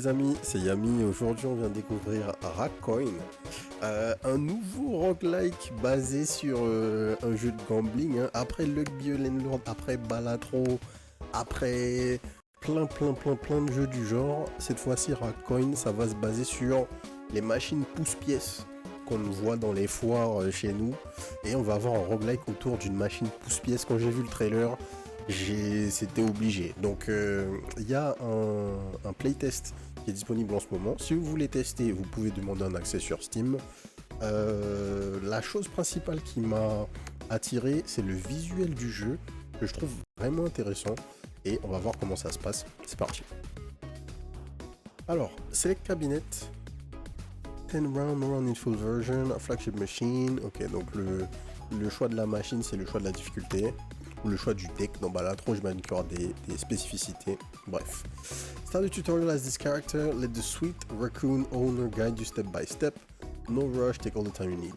les amis, c'est Yami. Aujourd'hui, on vient de découvrir Racoin, un nouveau roguelike basé sur un jeu de gambling. Hein. Après Lucky Landlord, après Balatro, après plein de jeux du genre. Cette fois-ci, Racoin, ça va se baser sur les machines pousse-pièces qu'on voit dans les foires chez nous. Et on va avoir un roguelike autour d'une machine pousse-pièces. Quand j'ai vu le trailer, c'était obligé. Donc il y a un playtest qui est disponible en ce moment. Si vous voulez tester, vous pouvez demander un accès sur Steam. La chose principale qui m'a attiré, c'est le visuel du jeu que je trouve vraiment intéressant. Et on va voir comment ça se passe. C'est parti. Alors, Select Cabinet, 10 round in full version, flagship machine. Ok, donc le choix de la machine, c'est le choix de la difficulté. Ou le choix du deck. Dans Balatro, j'imagine qu'il y aura des spécificités. Bref. Start the tutorial as this character. Let the sweet raccoon owner guide you step by step. No rush, take all the time you need.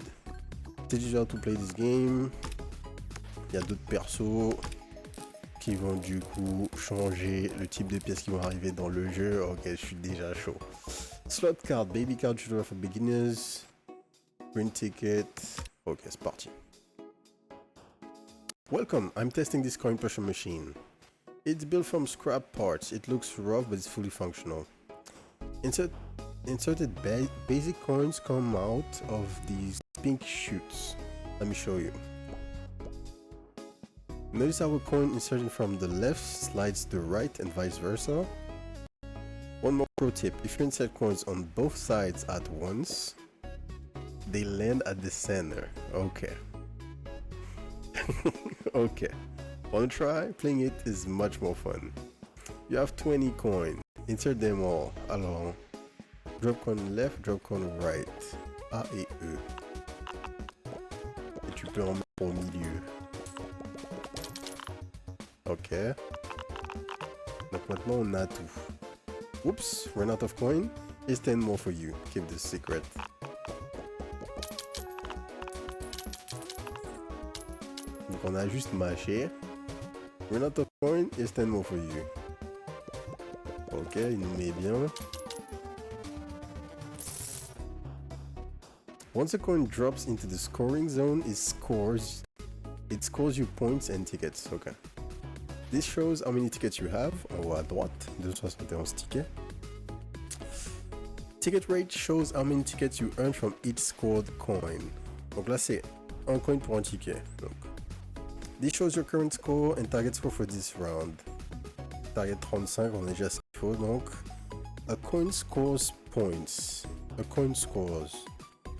Teach you how to play this game. Il y a d'autres persos qui vont du coup changer le type de pièces qui vont arriver dans le jeu. Ok, je suis déjà chaud. Slot card, baby card tutorial for beginners. Print ticket. Ok, c'est parti. Welcome, I'm testing this coin pusher machine. It's built from scrap parts. It looks rough but it's fully functional. Inserted basic coins come out of these pink chutes. Let me show you. Notice how a coin inserted from the left slides to the right and vice versa. One more pro tip, if you insert coins on both sides at once, they land at the center. Okay. Okay, wanna try? Playing it is much more fun. You have 20 coins. Insert them all. Alors, drop coin left, drop coin right. A et E. Et tu peux en mettre au milieu. Ok. Donc maintenant on a tout. Oops, ran out of coin. Here's 10 more for you. Keep this secret. Donc on a juste mâché. Run out of coin, here's 10 more for you. Ok, il nous met bien. Once a coin drops into the scoring zone, it scores you points and tickets. Ok. This shows how many tickets you have. En haut à droite, 271 tickets. Ticket rate shows how many tickets you earn from each scored coin. Donc là c'est un coin pour un ticket. Donc this shows your current score and target score for this round. Target 35, on est déjà ce qu'il faut donc. A coin scores points. A coin scores.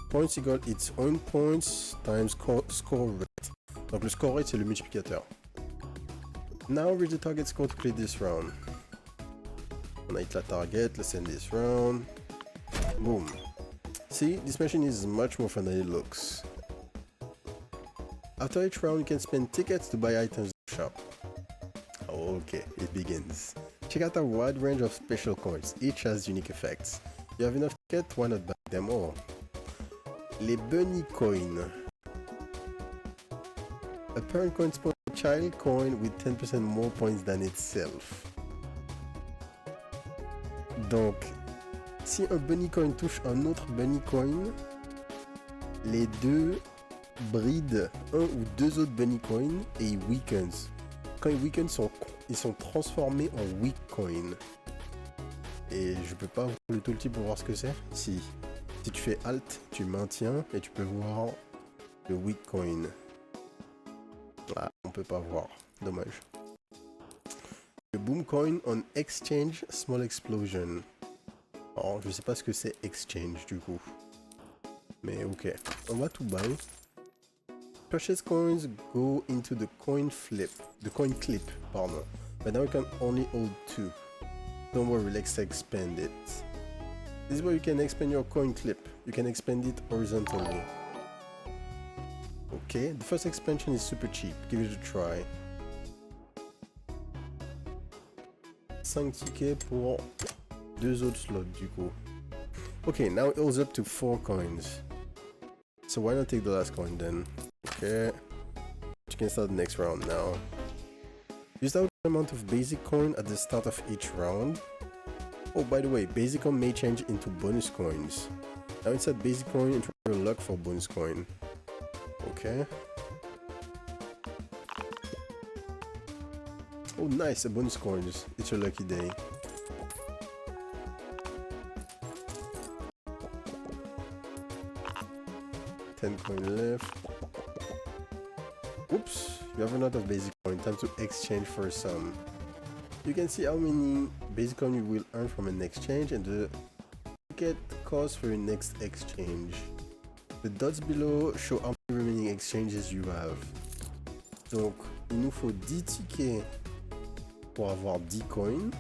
Points equal its own points times score rate. Donc le score rate c'est le multiplicateur. Now reach the target score to play this round. On a hit la target, let's end this round. Boom. See, this machine is much more fun than it looks. After each round, you can spend tickets to buy items in the shop. Okay, it begins. Check out a wide range of special coins, each has unique effects. You have enough tickets, why not buy them all? Les bunny coins. A parent coin spawns a child coin with 10% more points than itself. Donc, si un bunny coin touche un autre bunny coin, les deux bride un ou deux autres bunny coins et ils weakens. Quand ils weakens, ils sont transformés en weak coin. Et je peux pas voir le tooltip pour voir ce que c'est. Si tu fais Alt, tu maintiens et tu peux voir le weak coin. Ah, on peut pas voir, dommage. Le boom coin on exchange small explosion. Alors, je sais pas ce que c'est exchange du coup. Mais ok, on va tout buy. Purchase coins go into the coin clip, pardon. But now you can only hold 2. Don't worry, let's expand it. This is where you can expand your coin clip. You can expand it horizontally. Okay, the first expansion is super cheap. Give it a try. 5 tickets pour 2 autres slots du coup. Okay, now it holds up to 4 coins. So why not take the last coin then? Okay, you can start the next round now. Use the amount of basic coin at the start of each round. Oh, by the way, basic coin may change into bonus coins. Now inside basic coin, enter your luck for bonus coin. Okay. Oh, nice, a bonus coins. It's your lucky day. $10 left. Oops, you have a lot of basic coin. Time to exchange for some. You can see how many basic coin you will earn from an exchange and the ticket cost for your next exchange. The dots below show how many remaining exchanges you have. Donc, il nous faut 10 tickets pour avoir 10 coins.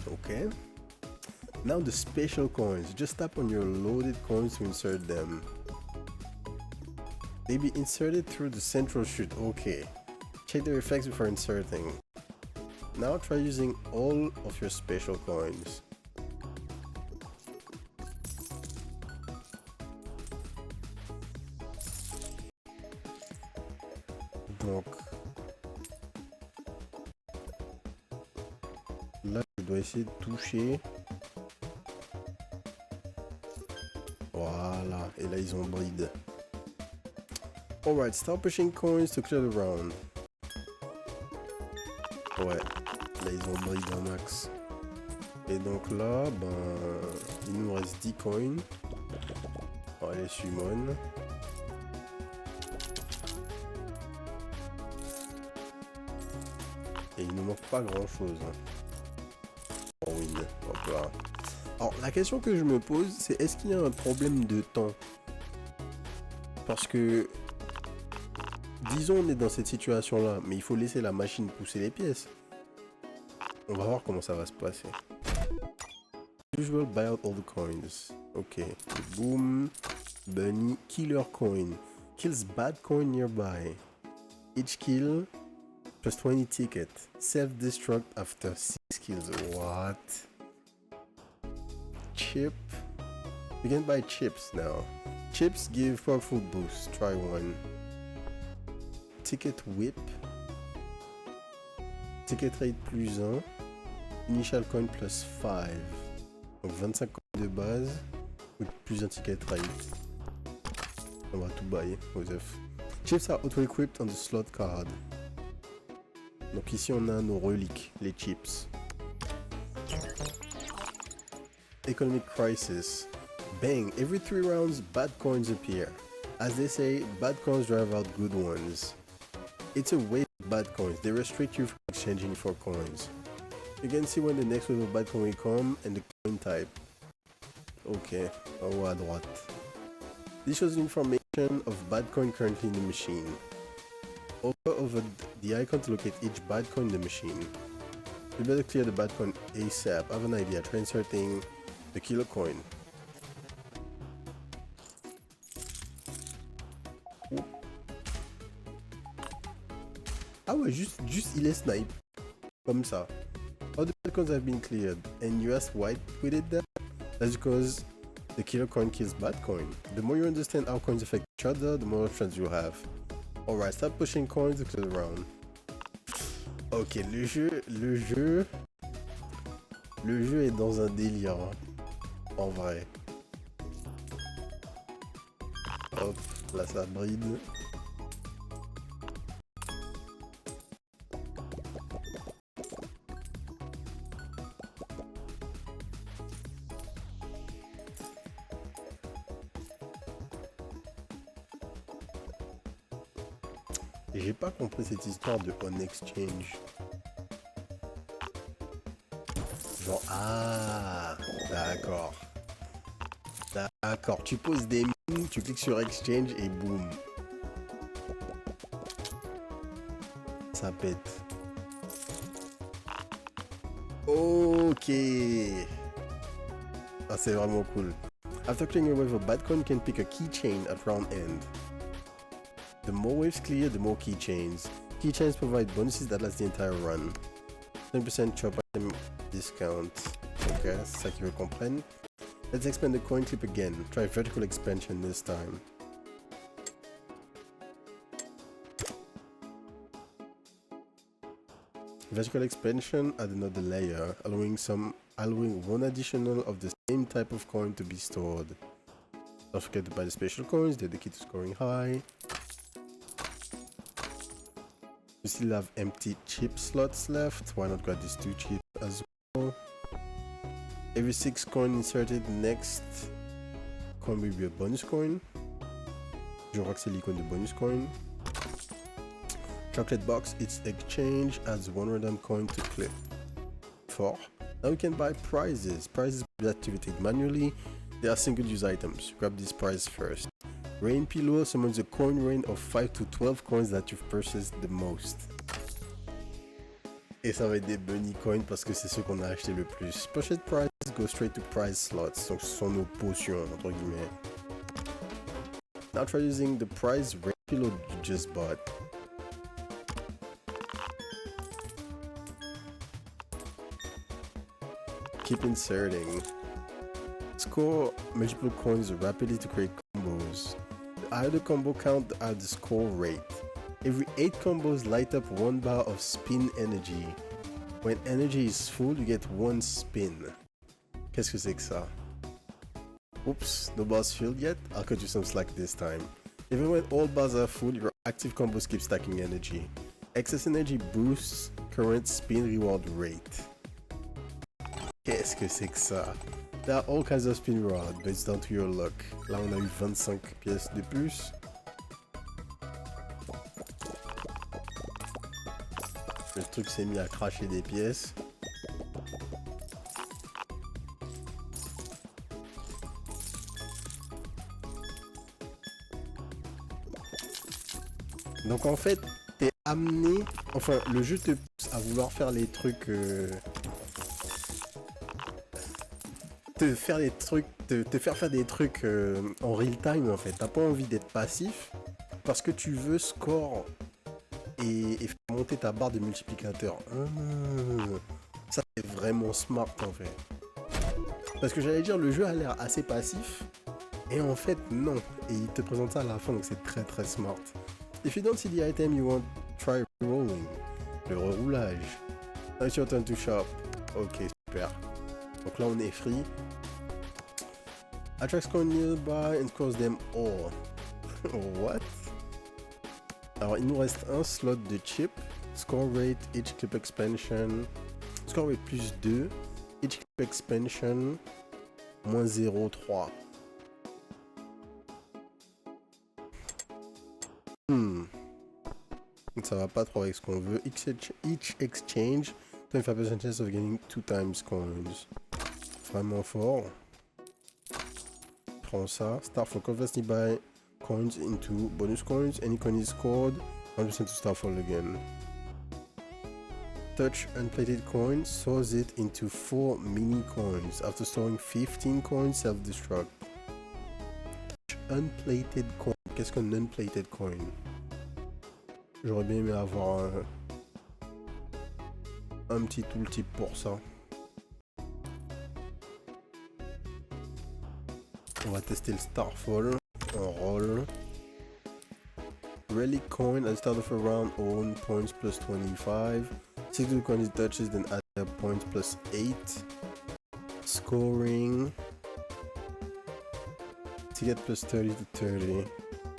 Okay. Now the special coins. Just tap on your loaded coins to insert them. They be inserted through the central chute. Okay. Check their effects before inserting. Now try using all of your special coins. Donc là, je dois essayer de toucher. Voilà. Et là, ils ont bride. Alright, start pushing coins to clear the round. Ouais, là ils ont bride un max. Et donc là, ben, il nous reste 10 coins. On va les summon. Et il nous manque pas grand chose. Oh oui, hop là. Alors la question que je me pose, c'est est-ce qu'il y a un problème de temps? Parce que disons on est dans cette situation là, mais il faut laisser la machine pousser les pièces. On va voir comment ça va se passer. Usual buy out all the coins. Ok. Boom. Bunny. Killer coin. Kills bad coin nearby. Each kill plus 20 tickets. Self-destruct after 6 kills. What? Chip. You can buy chips now. Chips give powerful boost. Try one. Ticket whip. Ticket rate plus 1. Initial coin plus 5. Donc 25 coins de base. Plus un ticket rate. On va tout bailler, Joseph. Chips are auto-equipped on the slot card. Donc ici on a nos reliques, les chips. Economic crisis. Bang, every 3 rounds bad coins appear. As they say, bad coins drive out good ones. It's a waste of bad coins. They restrict you from exchanging for coins. You can see when the next wave of bad coin will come and the coin type. Ok, en haut à droite. This shows information of bad coin currently in the machine. Hover over the icon to locate each bad coin in the machine. You better clear the bad coin ASAP. I have an idea. Try inserting the killer coin. Ah ouais, juste il est snipe. Comme ça. All the bad coins have been cleared. And you asked why we did that? That's because the killer coin kills bad coin. The more you understand how coins affect each other, the more options you have. Alright, start pushing coins to clear the round. Ok, le jeu est dans un délire. Hein. En vrai. Hop, là ça bride. J'ai pas compris cette histoire de on exchange. Genre, ah, d'accord. D'accord, tu poses des mines, tu cliques sur exchange et boum. Ça pète. Ok. Ah, c'est vraiment cool. After clearing a wave of bad coin, you can pick a keychain at round end. The more waves clear, the more keychains. Keychains provide bonuses that last the entire run. 10% chop item discount. Ok, c'est ça qu'ils veulent comprendre. Let's expand the coin clip again. Try vertical expansion this time. Vertical expansion add another layer, allowing one additional of the same type of coin to be stored. Don't forget to buy the special coins, they're the key to scoring high. You still have empty chip slots left, why not grab these 2 chips as well. Every 6 coin inserted, next coin will be a bonus coin. Je crois que c'est l'icône de bonus coin. Chocolate box, its exchange adds 1 random coin to clip. 4. Now we can buy prizes. Prizes will be activated manually. They are single use items. Grab this prize first. Rain pillow summons a coin rain of 5 to 12 coins that you've purchased the most. Et ça va être des bunny coins parce que c'est ceux qu'on a acheté le plus. Pochette prize go straight to prize slots. Donc ce sont nos potions entre guillemets. Now try using the prize rain pillow you just bought. Keep inserting. Score multiple coins rapidly to create combos. The higher the combo count, the higher the score rate. Every 8 combos light up 1 bar of spin energy. When energy is full, you get 1 spin. Qu'est-ce que c'est que ça? Oops, no bars filled yet? I'll cut you some slack this time. Even when all bars are full, your active combos keep stacking energy. Excess energy boosts current spin reward rate. Qu'est-ce que c'est que ça? There are all kinds of spin rewards, but it's down to your luck. Là, on a eu 25 pièces de plus. Le truc s'est mis à cracher des pièces. Donc en fait, t'es amené... Enfin, le jeu te pousse à vouloir faire les trucs... te faire faire des trucs en real time en fait. T'as pas envie d'être passif parce que tu veux score et faire monter ta barre de multiplicateur. Ça c'est vraiment smart en fait. Parce que j'allais dire le jeu a l'air assez passif et en fait non. Et il te présente ça à la fin donc c'est très très smart. If you don't see the item you want, try rolling. Le reroulage. Now it's your turn to shop. Ok super. Donc là on est free. Attracts coin nearby and scores them all. What? Alors il nous reste un slot de chip. Score rate, each clip expansion. Score rate plus 2. Each clip expansion. Moins 0,3. Ça va pas trop avec ce qu'on veut. Each exchange. 25% chance of getting 2 times coins. Vraiment fort. Prends ça. Start for converts nearby coins into bonus coins. Any coin is scored. 100% to start fall again. Touch unplated coin. Source it into 4 mini coins. After storing 15 coins, self-destruct. Touch unplated coin. Qu'est-ce qu'un unplated coin? J'aurais bien aimé avoir un petit tooltip pour ça. On va tester le Starfall. On roll. Relic coin at the start of a round, own points plus 25. 6 of the coin it touches, then add a points plus 8. Scoring. Ticket plus 30 to 30.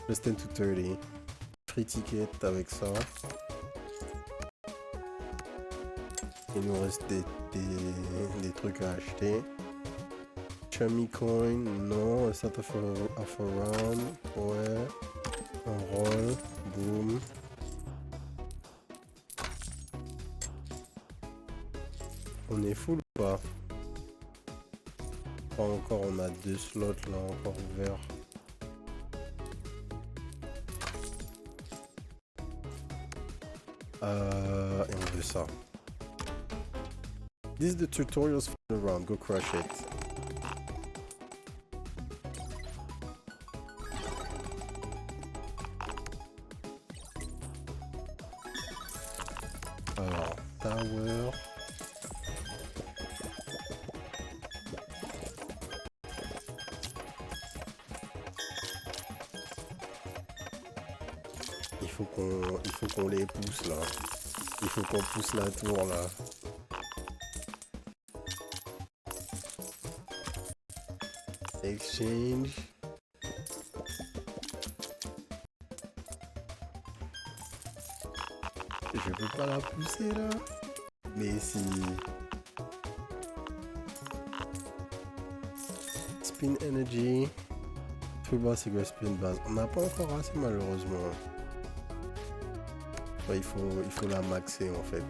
Plus 10 to 30. Free ticket avec ça. Il nous reste des trucs à acheter. Chummy coin, non. Start of a round. Ouais. On roll. Boom. On est full ou pas? Pas encore, on a 2 slots là encore ouverts. Et on veut ça. This is the tutorials for the round. Go crush it. Alors, tower. Il faut qu'on les pousse là. Il faut qu'on pousse la tour là. Exchange. Je peux pas la pousser là. Mais si. Spin Energy. Full base égale spin base. On n'a pas encore assez malheureusement. Ouais, il faut la maxer en fait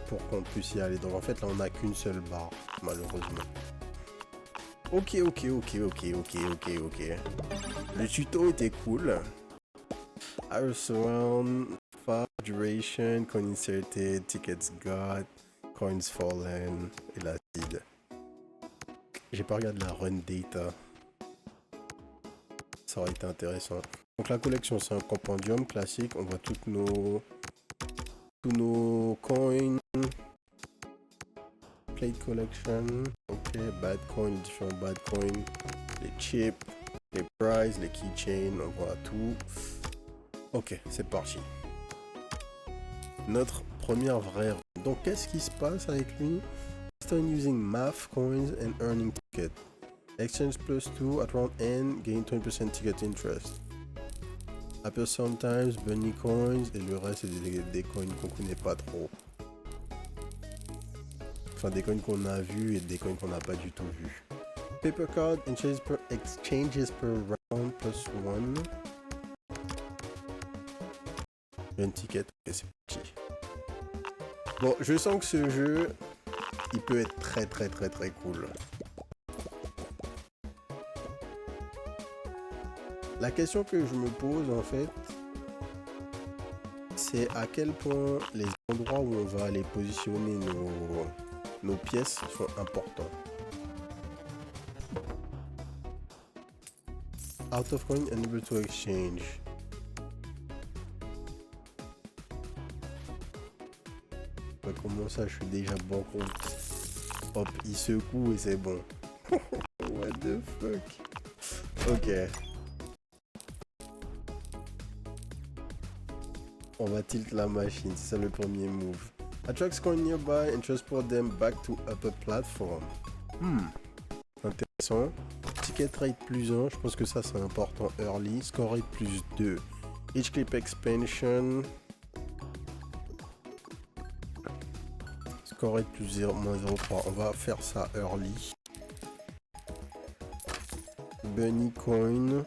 pour qu'on puisse y aller. Donc en fait là on n'a qu'une seule barre malheureusement. Ok. Le tuto était cool. Arrow surround, far duration, coin inserted, tickets got, coins fallen et la seed. J'ai pas regardé la run data. Ça aurait été intéressant. Donc la collection c'est un compendium classique. On voit tous nos coins. Plate collection. Ok, bad coin, les différents bad coins. Les chips, les prizes, les keychains. On voit tout. Ok, c'est parti. Notre première vraie run. Donc qu'est-ce qui se passe avec lui? Start using math coins and earning ticket. Exchange +2 at round end, gain 20% ticket interest. Appear sometimes, bunny coins, et le reste c'est des coins qu'on connaît pas trop. Enfin des coins qu'on a vus et des coins qu'on n'a pas du tout vus. Paper card, exchanges per round +1. Un ticket, ok c'est parti. Bon, je sens que ce jeu, il peut être très cool. La question que je me pose en fait, c'est à quel point les endroits où on va aller positionner nos pièces sont importants. Out of coin, unable to exchange. Ouais, comment ça, je suis déjà bon compte. Hop, il secoue et c'est bon. What the fuck. Ok. On va tilt la machine, c'est ça le premier move. Attracts coin nearby and transport them back to upper platform. Intéressant. Ticket rate +1, je pense que ça c'est important early. Score rate +2. Each clip expansion. Score rate +0, -0,3. On va faire ça early. Bunny coin.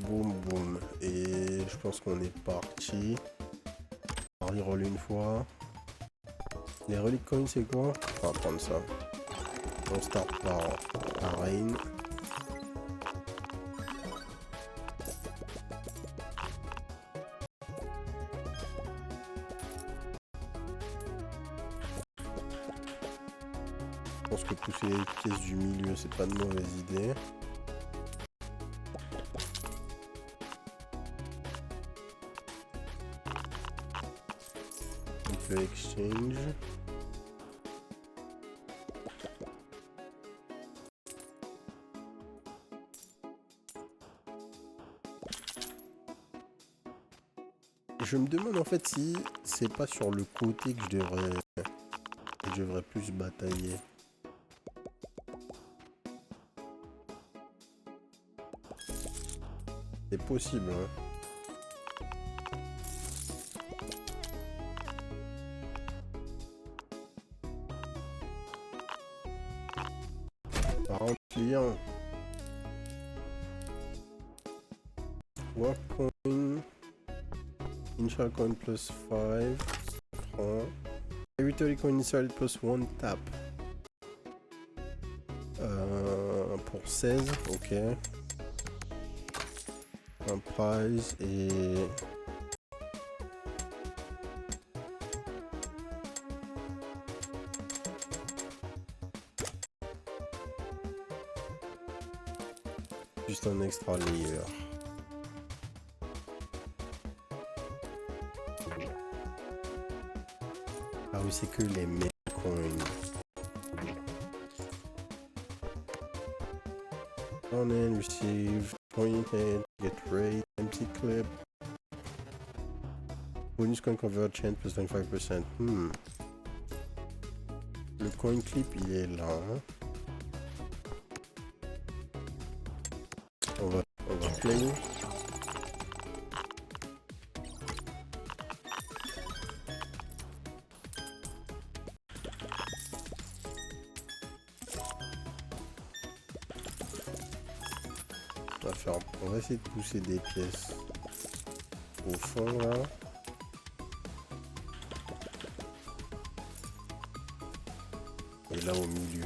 Boum. Et je pense qu'on est parti. On va reroll une fois. Les relic coins c'est quoi? On va prendre ça. On start par Rain. Je pense que pousser les pièces du milieu c'est pas de mauvaise idée. Exchange. Je me demande en fait si c'est pas sur le côté que je devrais plus batailler. C'est possible, hein. Client. Work coin. Initial coin +5. Territory coin initial +1 tap. Pour 16, ok. Un prize et... juste un extra layer. Ah oui, c'est que les meilleurs coins. and receive coin head, get rate, empty clip. Bonus coin convert chain plus 25%. Le coin clip il est là. Hein. On va play. On va essayer de pousser des pièces au fond là. Et là au milieu.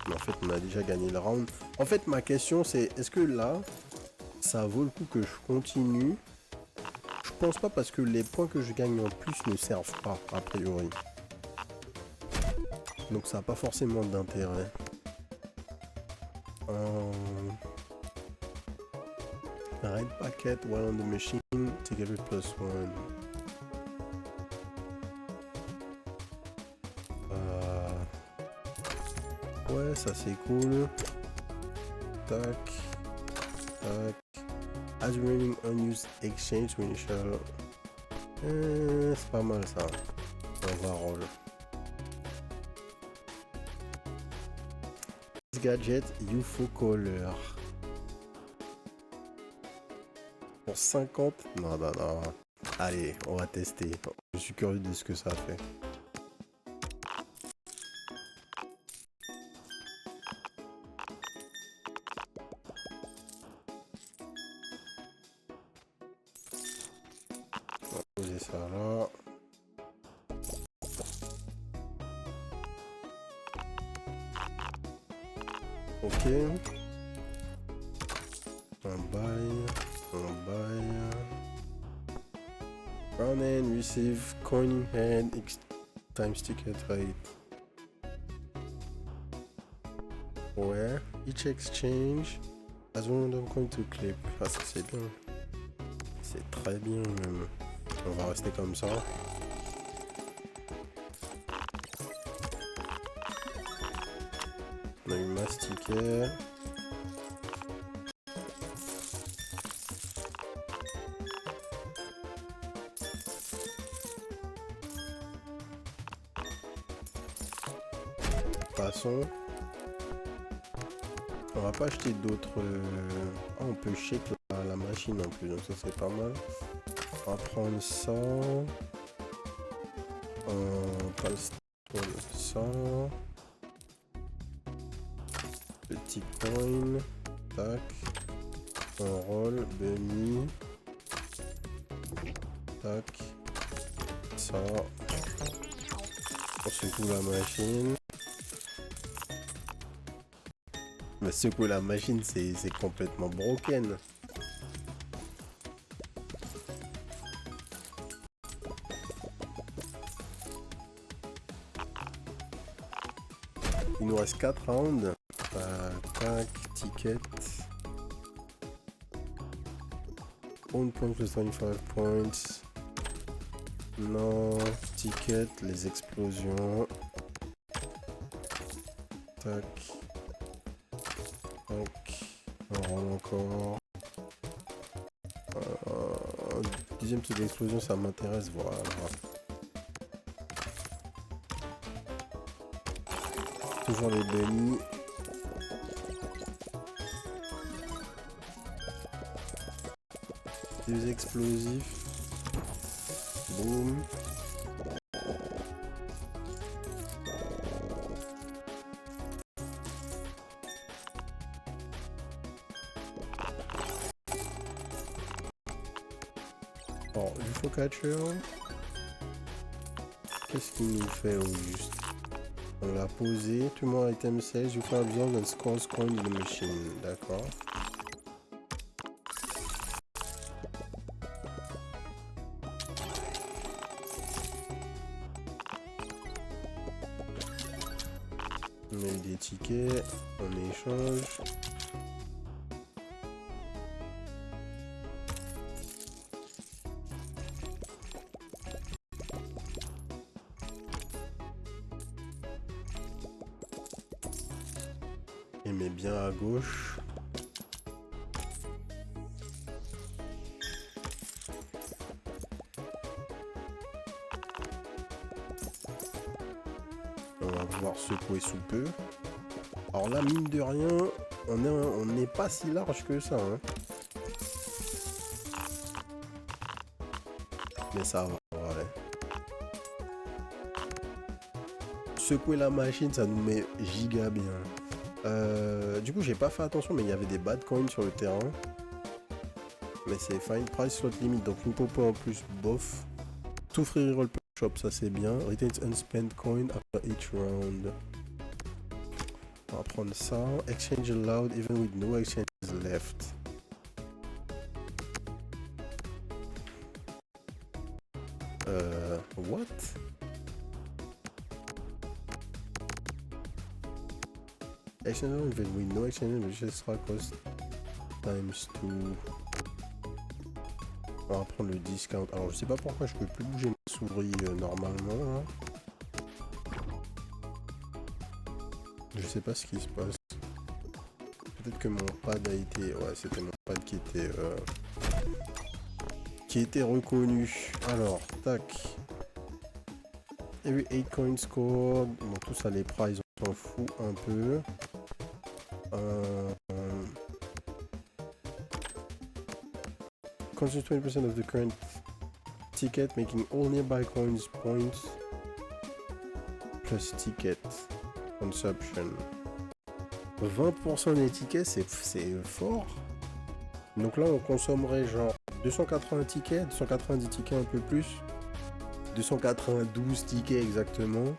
Mais en fait on a déjà gagné le round. En fait ma question c'est est-ce que là ça vaut le coup que je continue? Je pense pas parce que les points que je gagne en plus ne servent pas a priori. Donc ça n'a pas forcément d'intérêt. Red packet while on the machine, together plus one. Ouais, ça c'est cool. Tac. Tac. As remaining unused exchange when initial. C'est pas mal ça. Overall. Gadget UFO Color. Pour 50. Non. Allez, on va tester. Je suis curieux de ce que ça fait. On va poser ça là. Ok. Un bail. Round and receive coin head X times ticket rate. Where each exchange has one random coin to clip. Ah ça c'est bien. C'est très bien même. On va rester comme ça. On a eu mass ticket. Passons. On va pas acheter d'autres. Ah, on peut shake la machine en plus, donc ça c'est pas mal. On va prendre ça. Pas le ça. Petit coin. Tac. On roll. Bunny. Tac. Ça. On secoue la machine. Mais secouer la machine, c'est complètement broken. Il nous reste 4 rounds. Tac, ticket. Own point plus 25 points. Non, ticket, les explosions. Tac. Tac. On roule encore. Deuxième tour d'explosion, ça m'intéresse. Voilà. Toujours les bénis. Des explosifs. Boum. Alors, UFO Catcher. Qu'est-ce qu'il nous fait au juste? On l'a posé. Tout le monde item 16. UFO absorb and scores coin in the machine. D'accord. On met des tickets. On échange. les mets bien à gauche. On va pouvoir secouer sous peu. Alors là, mine de rien, on n'est pas si large que ça. Hein. Mais ça va, ouais. Secouer la machine, ça nous met giga bien. Du coup, j'ai pas fait attention, mais il y avait des bad coins sur le terrain. Mais c'est fine. Price slot limit, donc une popo en plus, bof. Tout free roll per shop, ça c'est bien. Retains unspent coin after each round. On va prendre ça. Exchange allowed even with no exchanges left. What? Exchange allowed even with no exchanges, which extra cost times 2. On va prendre le discount. Alors je sais pas pourquoi je peux plus bouger ma souris normalement. Hein. Je sais pas ce qui se passe. Peut-être que mon pad a été... Ouais, c'était mon pad qui était reconnu. Alors, tac. Every 8 coins scored. Bon, tout ça, les prizes, on s'en fout un peu. Consume 20% of the current ticket, making all nearby coins points plus ticket consumption. 20% des tickets, c'est fort. Donc là, on consommerait genre 280 tickets, 290 tickets un peu plus. 292 tickets exactement.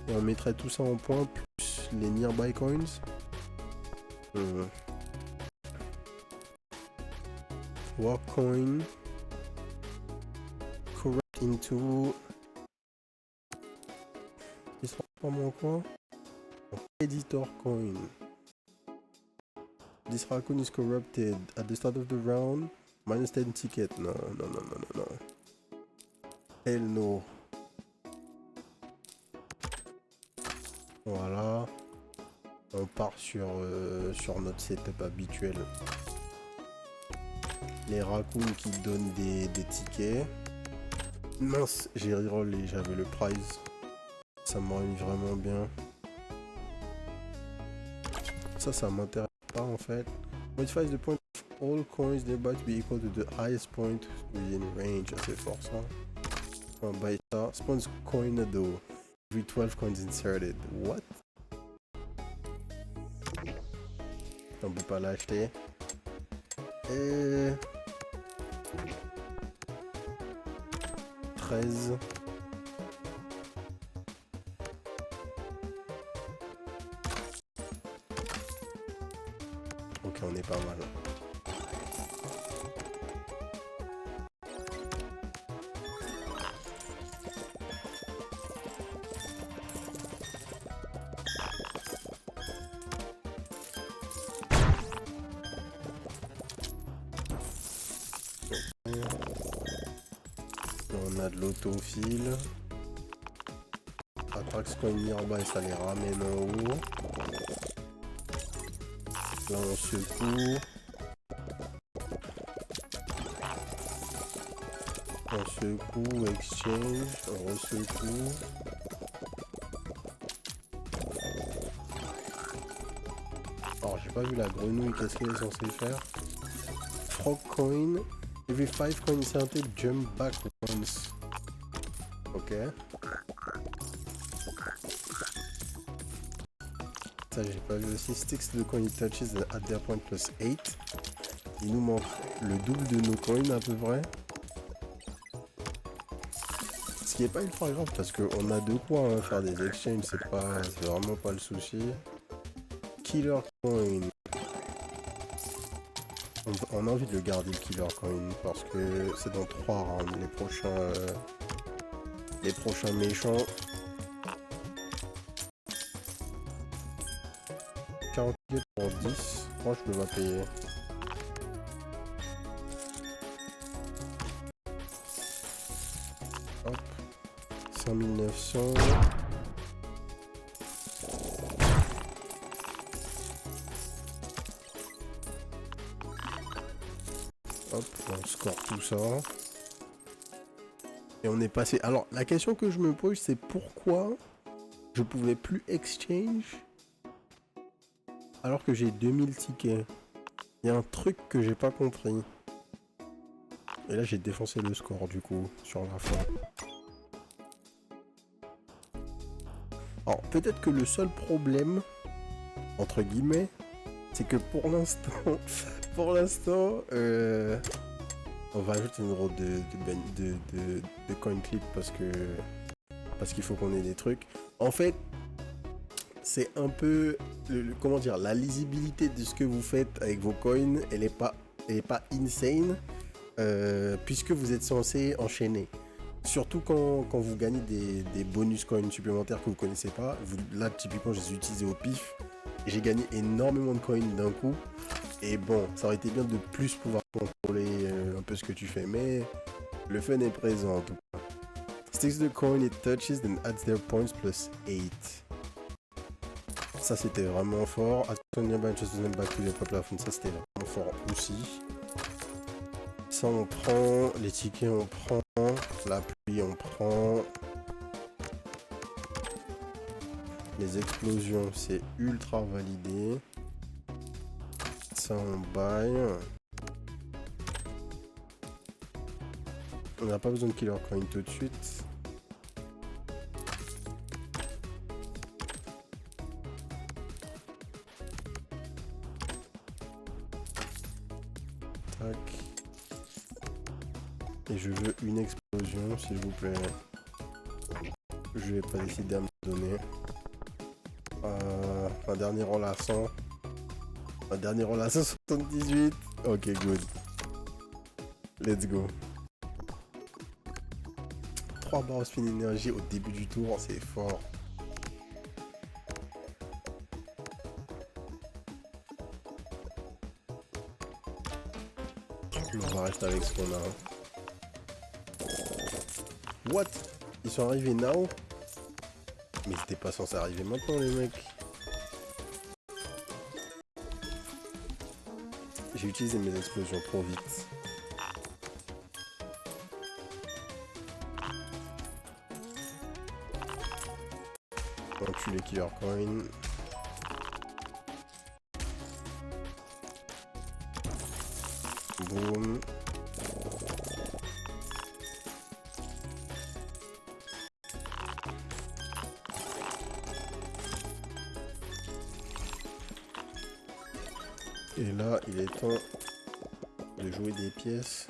Et on mettrait tout ça en points plus les nearby coins. Work coin. Corrupt into. Il se transforme en quoi? Editor coin. This raccoon is corrupted at the start of the round. Minus 10 tickets. Non. Hell no. Voilà. On part sur notre setup habituel. Les raccoons qui donnent des tickets. Mince, j'ai reroll et j'avais le prize. Ça m'aurait mis vraiment bien. Ça m'intéresse pas en fait. Modifies the point of all coins nearby to be equal to the highest point within range. C'est fort ça. On va buy ça. Spawns coin though. Every 12 coins inserted. What? On peut pas l'acheter. Et 13. Ok, on est pas mal. On a de l'autofile. Attrax coin nearby, ça les ramène en haut. Là on secoue. On secoue, exchange, on resecoue. Alors j'ai pas vu la grenouille, qu'est-ce qu'elle est censée faire? Frog coin. Every 5 coins inserted, jump back once. Ok. Ça j'ai pas vu aussi. Sticks to the coin it touches at their point plus 8. Il nous manque le double de nos coins à peu près. Ce qui est pas ultra grave parce qu'on a de quoi hein, faire des exchanges, c'est vraiment pas le souci. Killer coin. On a envie de le garder le killer coin parce que c'est dans 3 rounds les prochains méchants. 40 pour 10, moi je peux pas payer. Hop, 5900. Hop, on score tout ça. Et on est passé... Alors, la question que je me pose, c'est pourquoi je pouvais plus exchange alors que j'ai 2000 tickets. Il y a un truc que j'ai pas compris. Et là, j'ai défoncé le score, du coup, sur la fin. Alors, peut-être que le seul problème, entre guillemets, c'est que pour l'instant... on va ajouter une roue de coin clip parce qu'il faut qu'on ait des trucs. En fait, c'est un peu comment dire, la lisibilité de ce que vous faites avec vos coins, elle est pas insane puisque vous êtes censé enchaîner. Surtout quand vous gagnez des bonus coins supplémentaires que vous connaissez pas. Là, typiquement, je les ai utilisés au pif. Et j'ai gagné énormément de coins d'un coup. Et bon, ça aurait été bien de plus pouvoir contrôler un peu ce que tu fais, mais le fun est présent en tout cas. Sticks the coin it touches, then adds their points plus 8. Ça c'était vraiment fort. Attention nearby just them back to the plafond, ça c'était vraiment fort aussi. Ça on prend, les tickets on prend, la pluie on prend. Les explosions c'est ultra validé. Ça on baille. On n'a pas besoin de killer coin tout de suite. Tac. Et je veux une explosion s'il vous plaît. Je vais pas décider à me donner. Un dernier enlaçant. Un dernier enlaçant 78. Ok, good. Let's go. 3 barres spin énergie au début du tour, c'est fort. On va rester avec ce qu'on a. What? Ils sont arrivés now? Mais c'était pas censé arriver maintenant les mecs. J'ai utilisé mes explosions trop vite. On tue les killer coins. Boum. Et là, il est temps de jouer des pièces.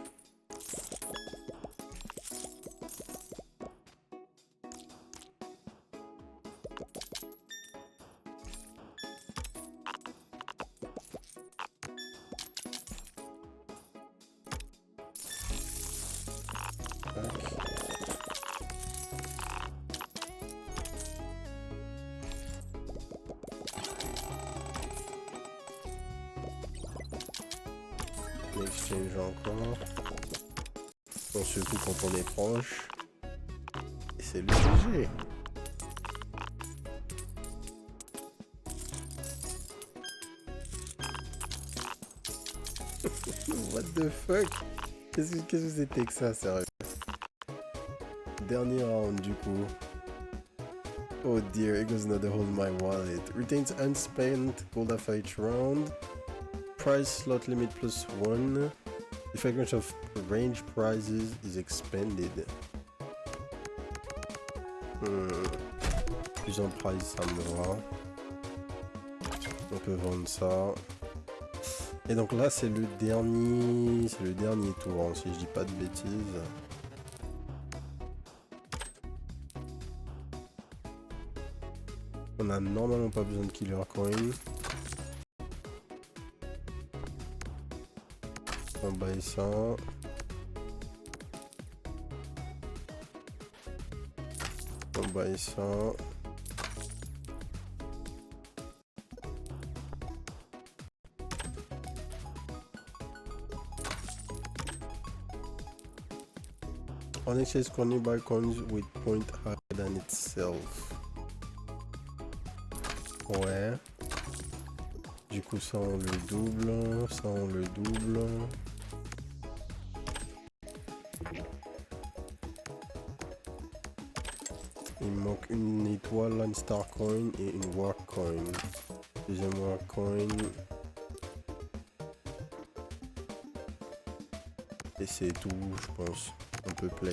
Exchange encore. On se coupe quand on est proche. Et c'est le GG. What the fuck? Qu'est-ce que c'était que ça, sérieux? Dernier round du coup. Oh dear, it goes another hole in my wallet. Retains unspent gold after each round. Prize slot limit +1. The fragrance of range prizes is expanded. Plus en prize, ça me va. On peut vendre ça. Et donc là, c'est le dernier tour, hein, si je dis pas de bêtises. On a normalement pas besoin de killer coin. On baille ça. On baille ça. On exchange nearby coins with point higher than itself. Ouais. Du coup ça on le double, ça on le double. une étoile, une star coin et une work coin. Deuxième work coin. Et c'est tout, je pense. On peut play.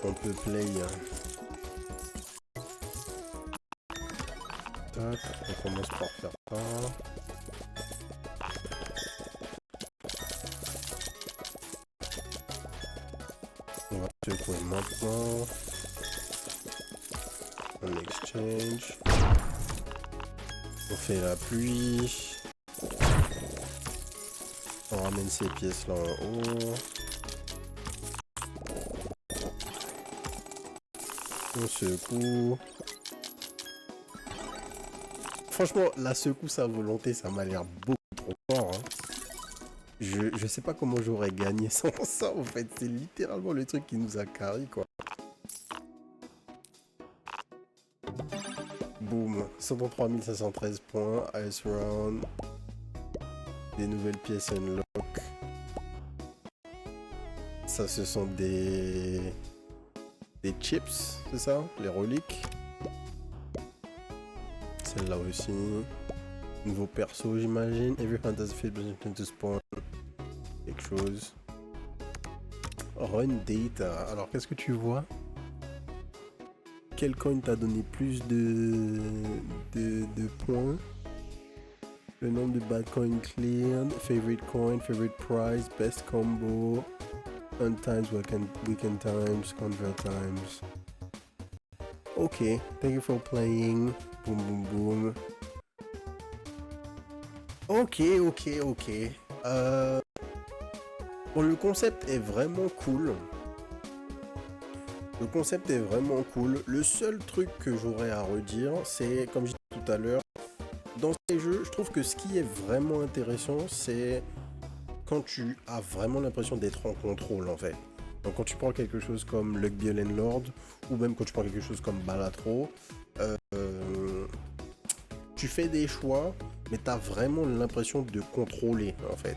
On peut play. Tac, on commence par faire ça. On va secouer maintenant. On exchange. On fait la pluie. On ramène ces pièces là en haut. On secoue. Franchement, la secousse à volonté, ça m'a l'air beaucoup trop fort. Hein. Je sais pas comment j'aurais gagné sans ça en fait. C'est littéralement le truc qui nous a carré quoi. Boum. 133 513 points. Ice round. Des nouvelles pièces unlock. Ça, ce sont des chips, c'est ça? Les reliques. Celle-là aussi. Nouveau perso, j'imagine. Every hunter has filled to spawn. Quelque chose. Run data. Alors, qu'est-ce que tu vois? Quel coin t'a donné plus de points? Le nombre de bad coins cleared. Favorite coin, favorite prize, best combo. On times, weekend times, convert times. Ok, thank you for playing. Boom, boom, boom. Ok. Bon, le concept est vraiment cool. Le seul truc que j'aurais à redire, c'est, comme je disais tout à l'heure, dans ces jeux, je trouve que ce qui est vraiment intéressant, c'est quand tu as vraiment l'impression d'être en contrôle, en fait. Donc quand tu prends quelque chose comme Luck Bee Landlord, ou même quand tu prends quelque chose comme Balatro, tu fais des choix, mais tu as vraiment l'impression de contrôler, en fait.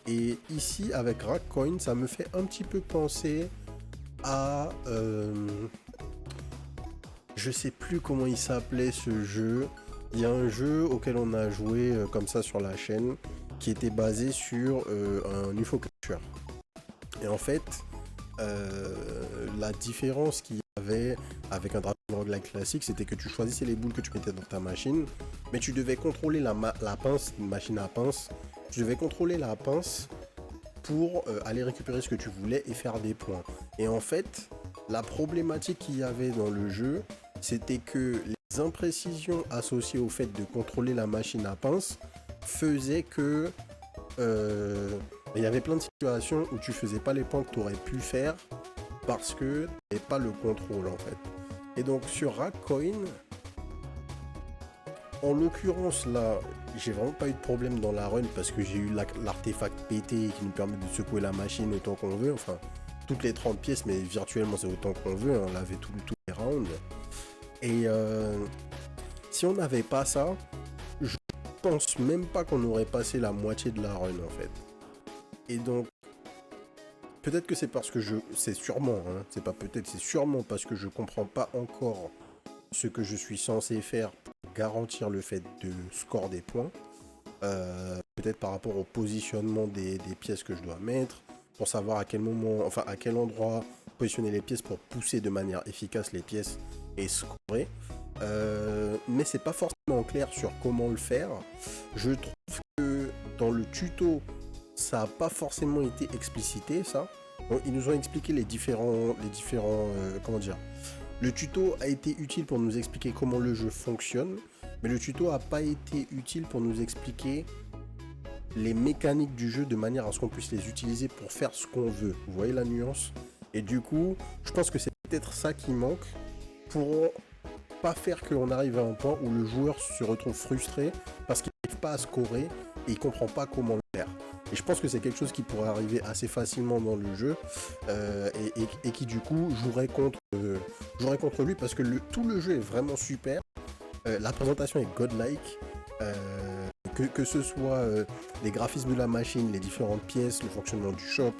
Et ici, avec Rackcoin, ça me fait un petit peu penser à... je sais plus comment il s'appelait ce jeu. Il y a un jeu auquel on a joué comme ça sur la chaîne, qui était basé sur un UFO catcher. Et en fait, la différence qu'il y avait avec un Dragon Roguelike classique, c'était que tu choisissais les boules que tu mettais dans ta machine, mais tu devais contrôler la pince, une machine à pince, tu devais contrôler la pince pour aller récupérer ce que tu voulais et faire des points. Et en fait, la problématique qu'il y avait dans le jeu, c'était que les imprécisions associées au fait de contrôler la machine à pince faisaient que il y avait plein de situations où tu faisais pas les points que tu aurais pu faire parce que tu n'avais pas le contrôle en fait. Et donc sur Rackcoin, en l'occurrence là, j'ai vraiment pas eu de problème dans la run parce que j'ai eu l'artefact pété qui nous permet de secouer la machine autant qu'on veut, enfin toutes les 30 pièces, mais virtuellement c'est autant qu'on veut, hein, on l'avait tous les rounds. Et si on n'avait pas ça, je pense même pas qu'on aurait passé la moitié de la run en fait. Et donc, peut-être que c'est parce que c'est sûrement, hein, c'est pas peut-être, c'est sûrement parce que je comprends pas encore ce que je suis censé faire pour garantir le fait de score des points. Peut-être par rapport au positionnement des pièces que je dois mettre, pour savoir à quel moment, enfin à quel endroit positionner les pièces pour pousser de manière efficace les pièces et scorer. Mais c'est pas forcément clair sur comment le faire. Je trouve que dans le tuto, ça n'a pas forcément été explicité, ça. Donc, ils nous ont expliqué les différents comment dire. Le tuto a été utile pour nous expliquer comment le jeu fonctionne, mais le tuto n'a pas été utile pour nous expliquer les mécaniques du jeu de manière à ce qu'on puisse les utiliser pour faire ce qu'on veut. Vous voyez la nuance? Et du coup, je pense que c'est peut-être ça qui manque pour pas faire qu'on arrive à un point où le joueur se retrouve frustré parce qu'il n'arrive pas à scorer et il comprend pas comment le faire. Et je pense que c'est quelque chose qui pourrait arriver assez facilement dans le jeu et qui du coup jouerait contre lui parce que tout le jeu est vraiment super. La présentation est godlike. Que ce soit les graphismes de la machine, les différentes pièces, le fonctionnement du shop,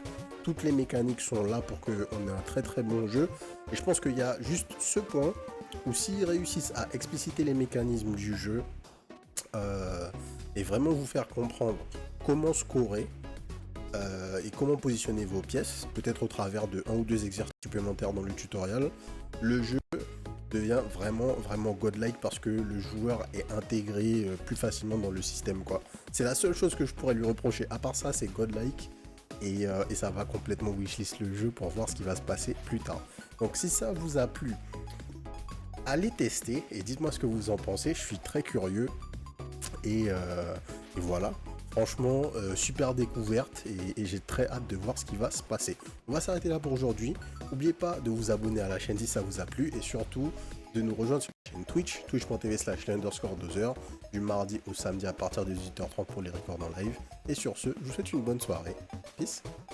toutes les mécaniques sont là pour qu'on ait un très très bon jeu. Et je pense qu'il y a juste ce point où s'ils réussissent à expliciter les mécanismes du jeu et vraiment vous faire comprendre comment scorer et comment positionner vos pièces, peut-être au travers de 1 ou 2 exercices supplémentaires dans le tutoriel, le jeu devient vraiment godlike parce que le joueur est intégré plus facilement dans le système, quoi. C'est la seule chose que je pourrais lui reprocher. À part ça, c'est godlike et ça va complètement wishlist le jeu pour voir ce qui va se passer plus tard. Donc si ça vous a plu, allez tester et dites-moi ce que vous en pensez. Je suis très curieux et voilà. Franchement, super découverte et j'ai très hâte de voir ce qui va se passer. On va s'arrêter là pour aujourd'hui. N'oubliez pas de vous abonner à la chaîne si ça vous a plu et surtout de nous rejoindre sur la chaîne Twitch, twitch.tv/le_2h, du mardi au samedi à partir de 18h30 pour les records en live. Et sur ce, je vous souhaite une bonne soirée. Peace.